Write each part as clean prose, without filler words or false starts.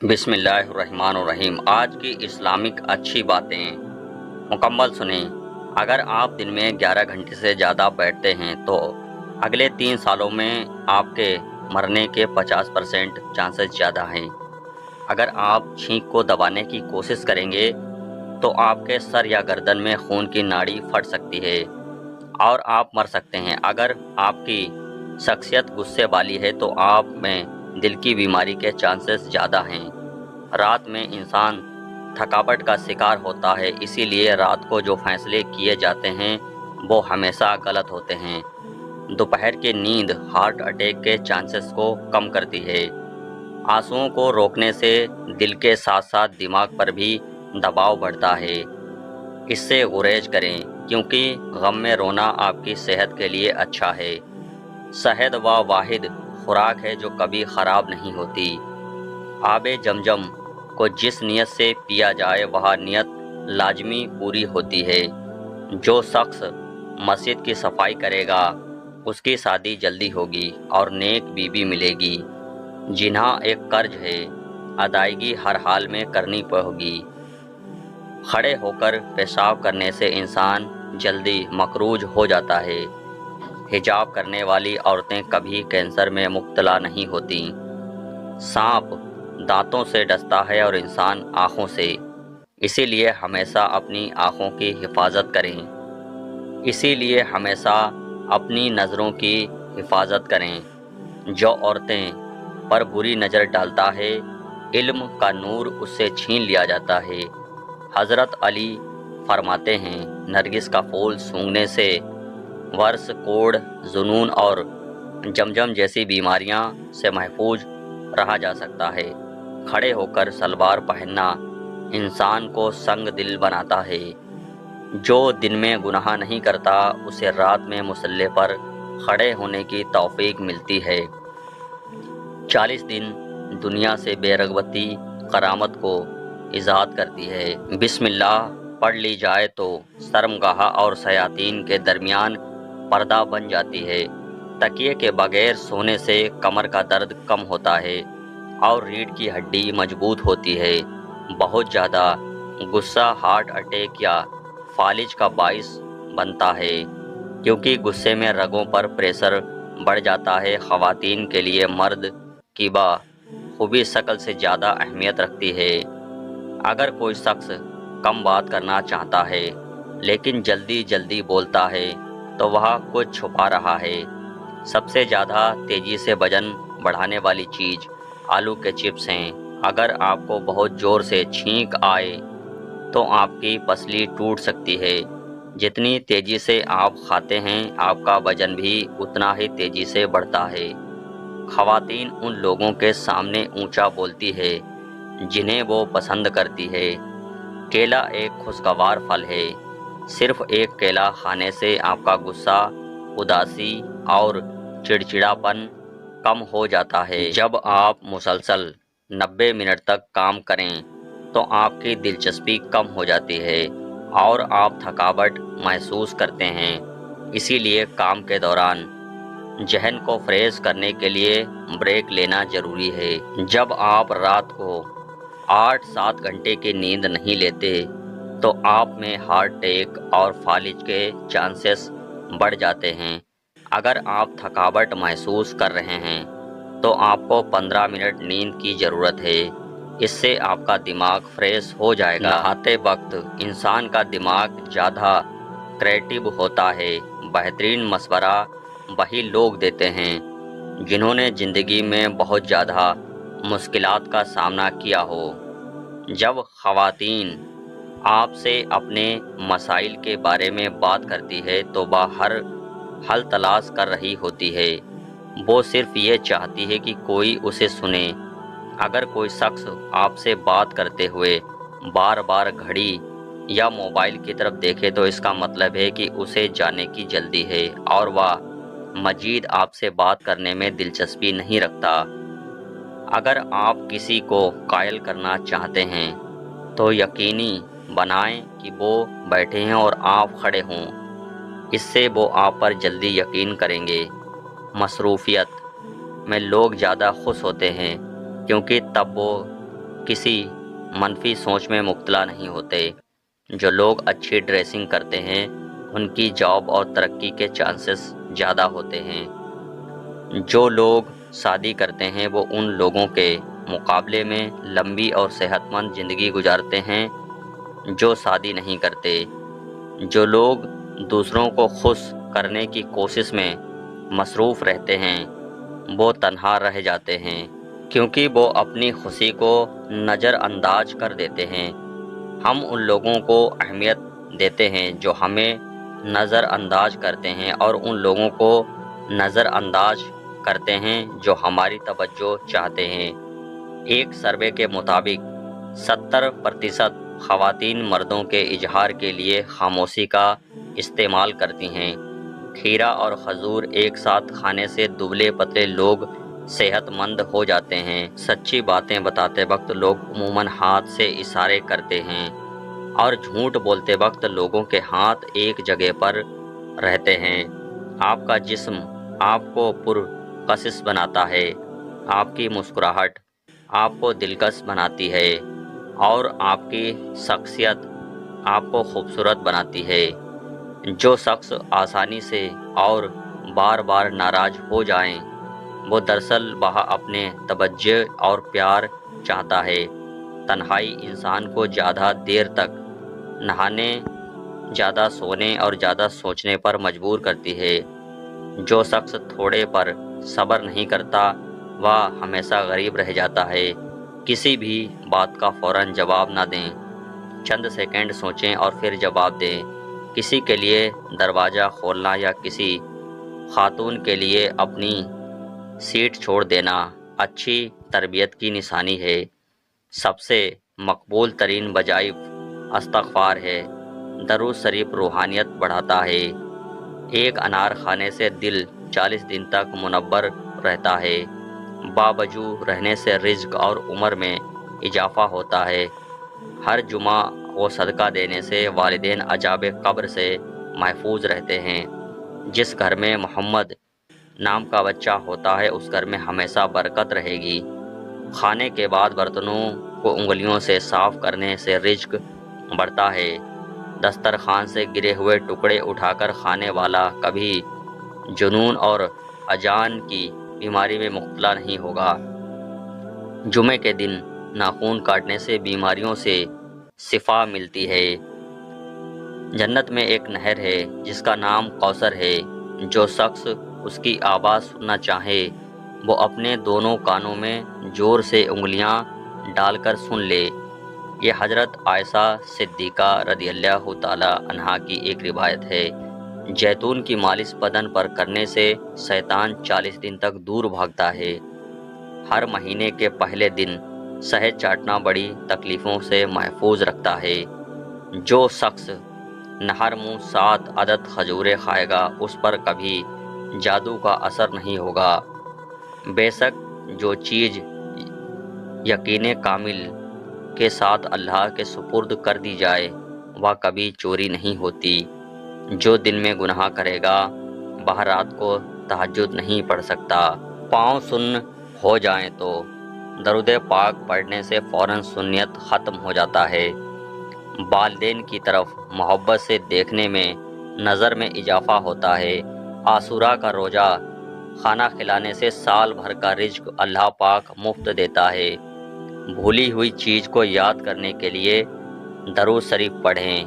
بسم اللہ الرحمن الرحیم۔ آج کی اسلامک اچھی باتیں مکمل سنیں۔ اگر آپ دن میں 11 گھنٹے سے زیادہ بیٹھتے ہیں تو اگلے 3 سالوں میں آپ کے مرنے کے 50% چانسز زیادہ ہیں۔ اگر آپ چھینک کو دبانے کی کوشش کریں گے تو آپ کے سر یا گردن میں خون کی ناڑی پھٹ سکتی ہے اور آپ مر سکتے ہیں۔ اگر آپ کی شخصیت غصے والی ہے تو آپ میں دل کی بیماری کے چانسز زیادہ ہیں۔ رات میں انسان تھکاوٹ کا شکار ہوتا ہے، اسی لیے رات کو جو فیصلے کیے جاتے ہیں وہ ہمیشہ غلط ہوتے ہیں۔ دوپہر کی نیند ہارٹ اٹیک کے چانسز کو کم کرتی ہے۔ آنسوؤں کو روکنے سے دل کے ساتھ ساتھ دماغ پر بھی دباؤ بڑھتا ہے۔ اس سے گریز کریں کیونکہ غم میں رونا آپ کی صحت کے لیے اچھا ہے۔ شہد وہ واحد خوراک ہے جو کبھی خراب نہیں ہوتی۔ آب زمزم کو جس نیت سے پیا جائے وہ نیت لازمی پوری ہوتی ہے۔ جو شخص مسجد کی صفائی کرے گا اس کی شادی جلدی ہوگی اور نیک بیوی ملے گی۔ جنہاں ایک قرض ہے، ادائیگی ہر حال میں کرنی ہوگی۔ کھڑے ہو کر پیشاب کرنے سے انسان جلدی مقروض ہو جاتا ہے۔ حجاب کرنے والی عورتیں کبھی کینسر میں مبتلا نہیں ہوتی۔ سانپ دانتوں سے ڈستا ہے اور انسان آنکھوں سے، اسی لیے ہمیشہ اپنی آنکھوں کی حفاظت کریں۔ اسی لیے ہمیشہ اپنی نظروں کی حفاظت کریں۔ جو عورتیں پر بری نظر ڈالتا ہے، علم کا نور اس سے چھین لیا جاتا ہے۔ حضرت علی فرماتے ہیں، نرگس کا پھول سونگھنے سے ورس، کوڑ، جنون اور جمجم جیسی بیماریاں سے محفوظ رہا جا سکتا ہے۔ کھڑے ہو کر سلوار پہننا انسان کو سنگ دل بناتا ہے۔ جو دن میں گناہ نہیں کرتا اسے رات میں مصلی پر کھڑے ہونے کی توفیق ملتی ہے۔ 40 دن دنیا سے بے رغبتی کرامت کو ایجاد کرتی ہے۔ بسم اللہ پڑھ لی جائے تو شرمگاہ اور شیاطین کے درمیان پردہ بن جاتی ہے۔ تکیے کے بغیر سونے سے کمر کا درد کم ہوتا ہے اور ریڑھ کی ہڈی مضبوط ہوتی ہے۔ بہت زیادہ غصہ ہارٹ اٹیک یا فالج کا باعث بنتا ہے کیونکہ غصے میں رگوں پر پریشر بڑھ جاتا ہے۔ خواتین کے لیے مرد کی خوبی شکل سے زیادہ اہمیت رکھتی ہے۔ اگر کوئی شخص کم بات کرنا چاہتا ہے لیکن جلدی جلدی بولتا ہے تو وہ کچھ چھپا رہا ہے۔ سب سے زیادہ تیزی سے وزن بڑھانے والی چیز آلو کے چپس ہیں۔ اگر آپ کو بہت زور سے چھینک آئے تو آپ کی پسلی ٹوٹ سکتی ہے۔ جتنی تیزی سے آپ کھاتے ہیں آپ کا وزن بھی اتنا ہی تیزی سے بڑھتا ہے۔ خواتین ان لوگوں کے سامنے اونچا بولتی ہے جنہیں وہ پسند کرتی ہے۔ کیلا ایک خوشگوار پھل ہے۔ صرف ایک کیلا کھانے سے آپ کا غصہ، اداسی اور چڑچڑاپن کم ہو جاتا ہے۔ جب آپ مسلسل 90 منٹ تک کام کریں تو آپ کی دلچسپی کم ہو جاتی ہے اور آپ تھکاوٹ محسوس کرتے ہیں۔ اسی لیے کام کے دوران ذہن کو فریش کرنے کے لیے بریک لینا ضروری ہے۔ جب آپ رات کو 8-7 گھنٹے کی نیند نہیں لیتے تو آپ میں ہارٹ اٹیک اور فالج کے چانسز بڑھ جاتے ہیں۔ اگر آپ تھکاوٹ محسوس کر رہے ہیں تو آپ کو 15 منٹ نیند کی ضرورت ہے۔ اس سے آپ کا دماغ فریش ہو جائے گا۔ نہاتے وقت انسان کا دماغ زیادہ کریٹیو ہوتا ہے۔ بہترین مشورہ وہی لوگ دیتے ہیں جنہوں نے زندگی میں بہت زیادہ مشکلات کا سامنا کیا ہو۔ جب خواتین آپ سے اپنے مسائل کے بارے میں بات کرتی ہے تو وہ ہر حل تلاش کر رہی ہوتی ہے۔ وہ صرف یہ چاہتی ہے کہ کوئی اسے سنے۔ اگر کوئی شخص آپ سے بات کرتے ہوئے بار بار گھڑی یا موبائل کی طرف دیکھے تو اس کا مطلب ہے کہ اسے جانے کی جلدی ہے اور وہ مزید آپ سے بات کرنے میں دلچسپی نہیں رکھتا۔ اگر آپ کسی کو قائل کرنا چاہتے ہیں تو یقینی بنائیں کہ وہ بیٹھے ہیں اور آپ کھڑے ہوں۔ اس سے وہ آپ پر جلدی یقین کریں گے۔ مصروفیت میں لوگ زیادہ خوش ہوتے ہیں کیونکہ تب وہ کسی منفی سوچ میں مبتلا نہیں ہوتے۔ جو لوگ اچھی ڈریسنگ کرتے ہیں ان کی جاب اور ترقی کے چانسز زیادہ ہوتے ہیں۔ جو لوگ شادی کرتے ہیں وہ ان لوگوں کے مقابلے میں لمبی اور صحت مند زندگی گزارتے ہیں جو شادی نہیں کرتے۔ جو لوگ دوسروں کو خوش کرنے کی کوشش میں مصروف رہتے ہیں وہ تنہا رہ جاتے ہیں کیونکہ وہ اپنی خوشی کو نظر انداز کر دیتے ہیں۔ ہم ان لوگوں کو اہمیت دیتے ہیں جو ہمیں نظر انداز کرتے ہیں اور ان لوگوں کو نظر انداز کرتے ہیں جو ہماری توجہ چاہتے ہیں۔ ایک سروے کے مطابق 70% خواتین مردوں کے اظہار کے لیے خاموشی کا استعمال کرتی ہیں۔ کھیرا اور کھجور ایک ساتھ کھانے سے دبلے پتلے لوگ صحت مند ہو جاتے ہیں۔ سچی باتیں بتاتے وقت لوگ عموماً ہاتھ سے اشارے کرتے ہیں اور جھوٹ بولتے وقت لوگوں کے ہاتھ ایک جگہ پر رہتے ہیں۔ آپ کا جسم آپ کو پرکشش بناتا ہے، آپ کی مسکراہٹ آپ کو دلکش بناتی ہے اور آپ کی شخصیت آپ کو خوبصورت بناتی ہے۔ جو شخص آسانی سے اور بار بار ناراض ہو جائیں وہ دراصل وہاں اپنے توجہ اور پیار چاہتا ہے۔ تنہائی انسان کو زیادہ دیر تک نہانے، زیادہ سونے اور زیادہ سوچنے پر مجبور کرتی ہے۔ جو شخص تھوڑے پر صبر نہیں کرتا وہ ہمیشہ غریب رہ جاتا ہے۔ کسی بھی بات کا فوراً جواب نہ دیں، چند سیکنڈ سوچیں اور پھر جواب دیں۔ کسی کے لیے دروازہ کھولنا یا کسی خاتون کے لیے اپنی سیٹ چھوڑ دینا اچھی تربیت کی نشانی ہے۔ سب سے مقبول ترین وظائف استغفار ہے۔ درود شریف روحانیت بڑھاتا ہے۔ ایک انار کھانے سے دل 40 دن تک منور رہتا ہے۔ باوجو رہنے سے رزق اور عمر میں اضافہ ہوتا ہے۔ ہر جمعہ کو صدقہ دینے سے والدین عذاب قبر سے محفوظ رہتے ہیں۔ جس گھر میں محمد نام کا بچہ ہوتا ہے اس گھر میں ہمیشہ برکت رہے گی۔ کھانے کے بعد برتنوں کو انگلیوں سے صاف کرنے سے رزق بڑھتا ہے۔ دسترخوان سے گرے ہوئے ٹکڑے اٹھا کر کھانے والا کبھی جنون اور اذان کی بیماری میں مبتلا نہیں ہوگا۔ جمعے کے دن ناخن کاٹنے سے بیماریوں سے شفا ملتی ہے۔ جنت میں ایک نہر ہے جس کا نام کوثر ہے۔ جو شخص اس کی آواز سننا چاہے وہ اپنے دونوں کانوں میں زور سے انگلیاں ڈال کر سن لے۔ یہ حضرت عائشہ صدیقہ رضی اللہ تعالی عنہا کی ایک روایت ہے۔ جیتون کی مالش بدن پر کرنے سے شیطان 40 دن تک دور بھاگتا ہے۔ ہر مہینے کے پہلے دن شہد چاٹنا بڑی تکلیفوں سے محفوظ رکھتا ہے۔ جو شخص نہر منہ 7 عدد کھجوریں کھائے گا اس پر کبھی جادو کا اثر نہیں ہوگا۔ بے شک جو چیز یقین کامل کے ساتھ اللہ کے سپرد کر دی جائے وہ کبھی چوری نہیں ہوتی۔ جو دن میں گناہ کرے گا وہ رات کو تہجد نہیں پڑھ سکتا۔ پاؤں سن ہو جائیں تو درود پاک پڑھنے سے فوراً سنیت ختم ہو جاتا ہے۔ والدین کی طرف محبت سے دیکھنے میں نظر میں اضافہ ہوتا ہے۔ عاشوراء کا روزہ کھانا کھلانے سے سال بھر کا رزق اللہ پاک مفت دیتا ہے۔ بھولی ہوئی چیز کو یاد کرنے کے لیے درود شریف پڑھیں۔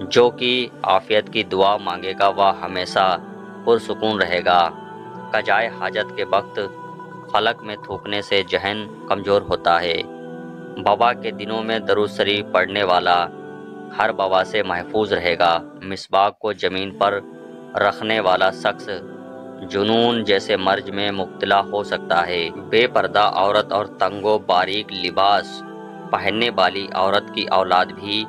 جو کہ عافیت کی دعا مانگے گا وہ ہمیشہ پرسکون رہے گا۔ قضائے حاجت کے وقت فلک میں تھوکنے سے ذہن کمزور ہوتا ہے۔ وبا کے دنوں میں درود شریف پڑھنے والا ہر وبا سے محفوظ رہے گا۔ مسواک کو زمین پر رکھنے والا شخص جنون جیسے مرض میں مبتلا ہو سکتا ہے۔ بے پردہ عورت اور تنگ و باریک لباس پہننے والی عورت کی اولاد بھی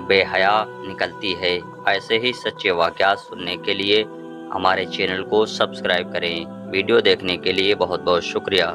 بے حیا نکلتی ہے۔ ایسے ہی سچے واقعات سننے کے لیے ہمارے چینل کو سبسکرائب کریں۔ ویڈیو دیکھنے کے لیے بہت بہت شکریہ۔